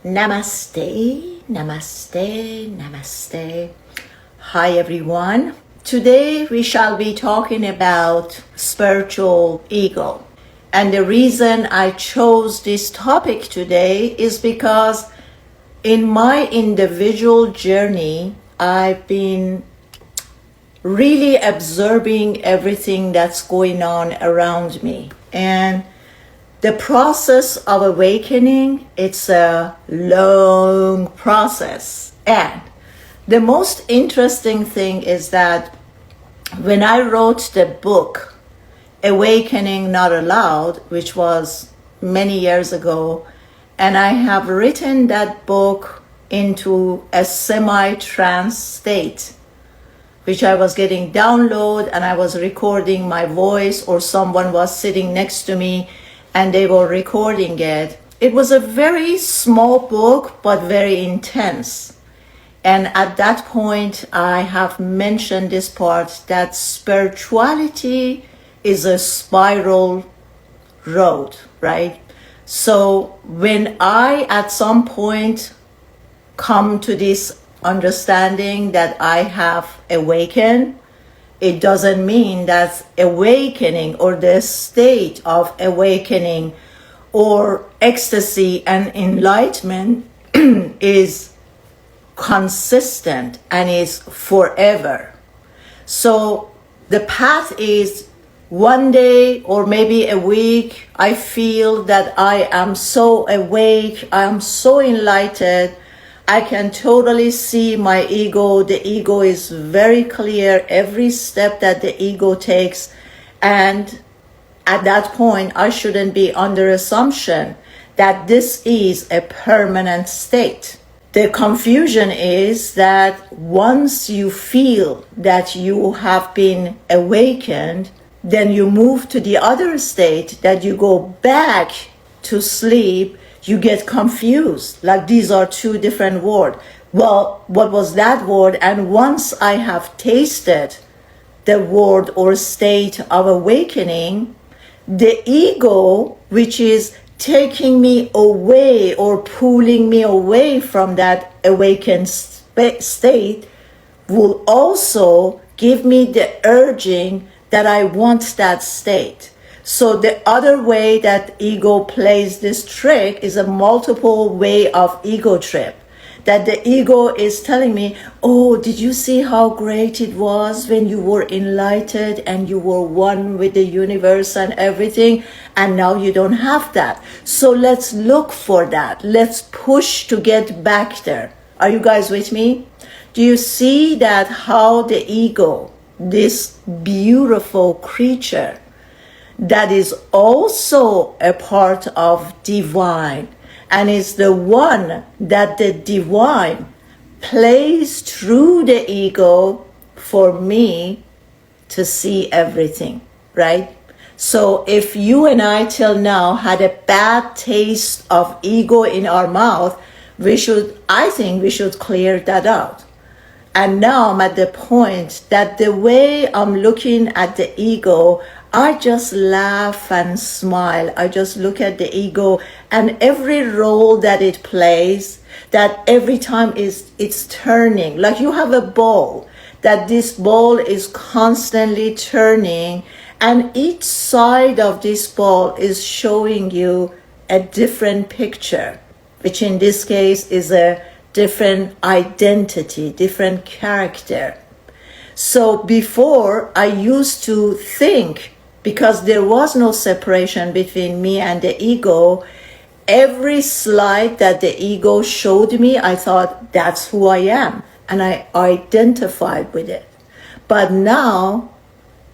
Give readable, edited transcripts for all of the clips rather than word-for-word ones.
Namaste, namaste, namaste. Hi everyone. Today we shall be talking about spiritual ego. And the reason I chose this topic today is because in my individual journey, I've been really observing everything that's going on around me. And the process of awakening, it's a long process. And the most interesting thing is that when I wrote the book, Awakening Not Allowed, which was many years ago, and I have written that book into a semi-trance state, which I was getting download and I was recording my voice, or someone was sitting next to me and they were recording it. It was a very small book, but very intense. And at that point, I have mentioned this part, that spirituality is a spiral road, right? So when I, at some point, come to this understanding that I have awakened, it doesn't mean that awakening or the state of awakening or ecstasy and enlightenment is consistent and is forever. So the path is one day or maybe a week, I feel that I am so awake, I am so enlightened, I can totally see my ego. The ego is very clear, every step that the ego takes. And at that point, I shouldn't be under assumption that this is a permanent state. The confusion is that once you feel that you have been awakened, then you move to the other state, that you go back to sleep. You get confused, like these are two different words. Well, what was that word? And once I have tasted the word or state of awakening, the ego, which is taking me away or pulling me away from that awakened state, will also give me the urging that I want that state. So the other way that ego plays this trick is a multiple way of ego trip. That the ego is telling me, oh, did you see how great it was when you were enlightened and you were one with the universe and everything, and now you don't have that. So let's look for that. Let's push to get back there. Are you guys with me? Do you see that how the ego, this beautiful creature, that is also a part of divine, and is the one that the divine plays through the ego for me to see everything, right? So if you and I till now had a bad taste of ego in our mouth, I think we should clear that out. And now I'm at the point that the way I'm looking at the ego, I just laugh and smile. I just look at the ego and every role that it plays, that every time it's turning. Like you have a ball, that this ball is constantly turning, and each side of this ball is showing you a different picture, which in this case is a different identity, different character. So before, I used to think, because there was no separation between me and the ego, every slide that the ego showed me, I thought that's who I am, and I identified with it. But now,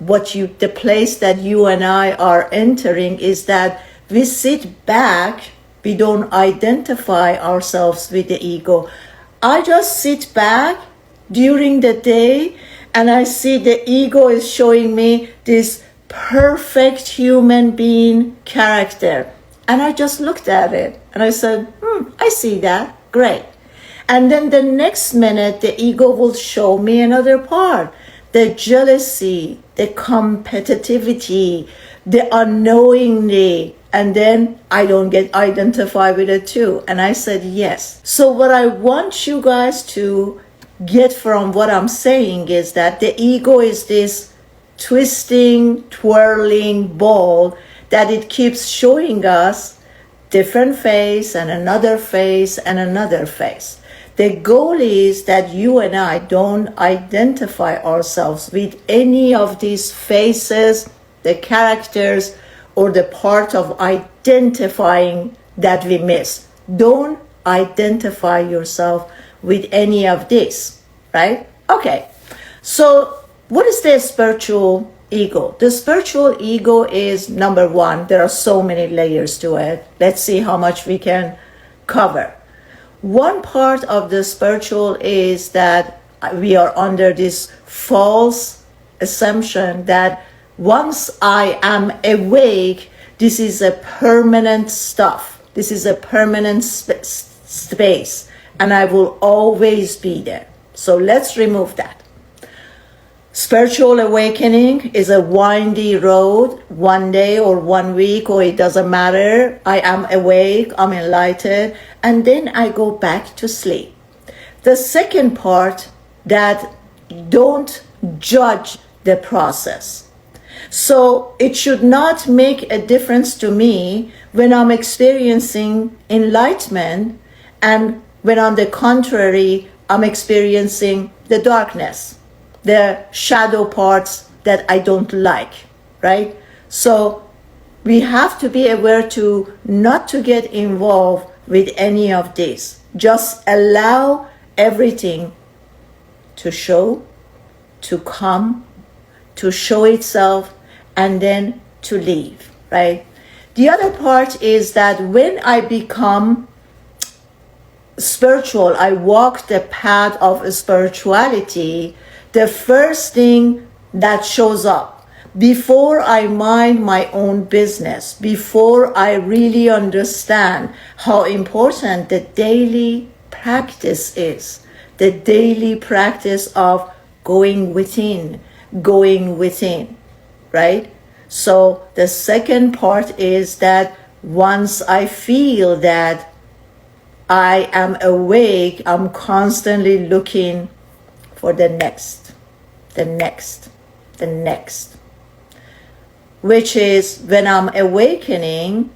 the place that you and I are entering is that we sit back, we don't identify ourselves with the ego. I just sit back during the day and I see the ego is showing me this perfect human being character. And I just looked at it and I said, I see that, great. And then the next minute, the ego will show me another part. The jealousy, the competitivity, the unknowingly, And then I don't get identified with it too. And I said, yes. So what I want you guys to get from what I'm saying is that the ego is this twisting, twirling ball that it keeps showing us different face and another face and another face. The goal is that you and I don't identify ourselves with any of these faces, the characters, or the part of identifying that we miss. Don't identify yourself with any of this, right? Okay, so what is the spiritual ego? The spiritual ego is, number one, there are so many layers to it. Let's see how much we can cover. One part of the spiritual is that we are under this false assumption that once I am awake, this is a permanent stuff. This is a permanent space, and I will always be there. So let's remove that. Spiritual awakening is a windy road, one day or 1 week, or it doesn't matter. I am awake, I'm enlightened, and then I go back to sleep. The second part, that don't judge the process. So it should not make a difference to me when I'm experiencing enlightenment and when on the contrary, I'm experiencing the darkness, the shadow parts that I don't like, right? So we have to be aware to not to get involved with any of this. Just allow everything to show, to come, to show itself, and then to leave, right? The other part is that when I become spiritual, I walk the path of spirituality, the first thing that shows up, before I mind my own business, before I really understand how important the daily practice is, the daily practice of going within, right? So the second part is that once I feel that I am awake, I'm constantly looking for the next, which is when I'm awakening,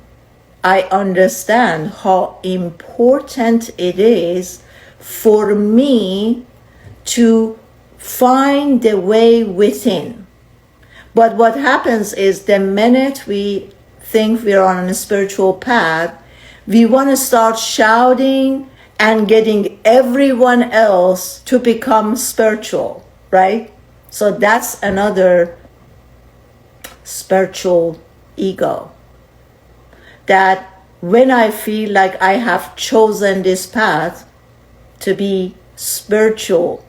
I understand how important it is for me to find the way within. But what happens is the minute we think we're on a spiritual path, we want to start shouting and getting everyone else to become spiritual, right? So that's another spiritual ego. That when I feel like I have chosen this path to be spiritual,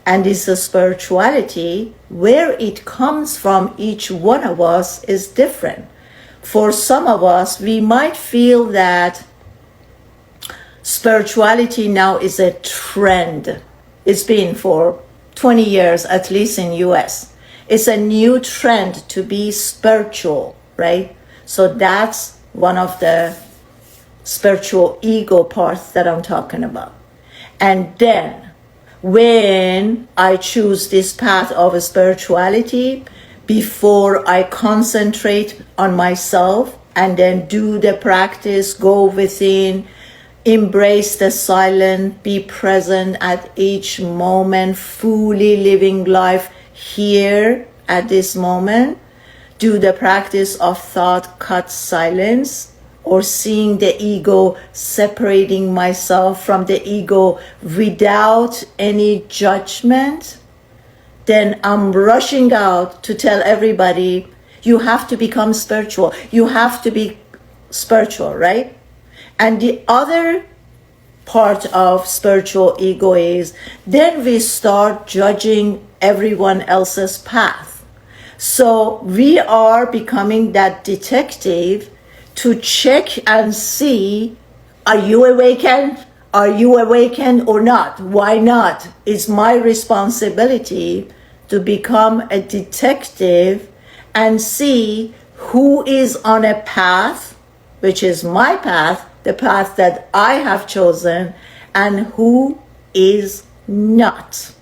and this spirituality, where it comes from each one of us is different. For some of us, we might feel that spirituality now is a trend. It's been for 20 years, at least in US. It's a new trend to be spiritual, right? So that's one of the spiritual ego parts that I'm talking about. And then when I choose this path of spirituality, before I concentrate on myself and then do the practice, go within, embrace the silent, be present at each moment, fully living life here at this moment, do the practice of thought cut silence, or seeing the ego, separating myself from the ego without any judgment, then I'm rushing out to tell everybody, you have to become spiritual. You have to be spiritual, right? And the other part of spiritual ego is then we start judging everyone else's path. So we are becoming that detective to check and see, are you awakened? Are you awakened or not? Why not? It's my responsibility to become a detective and see who is on a path which is my path, the path that I have chosen, and who is not.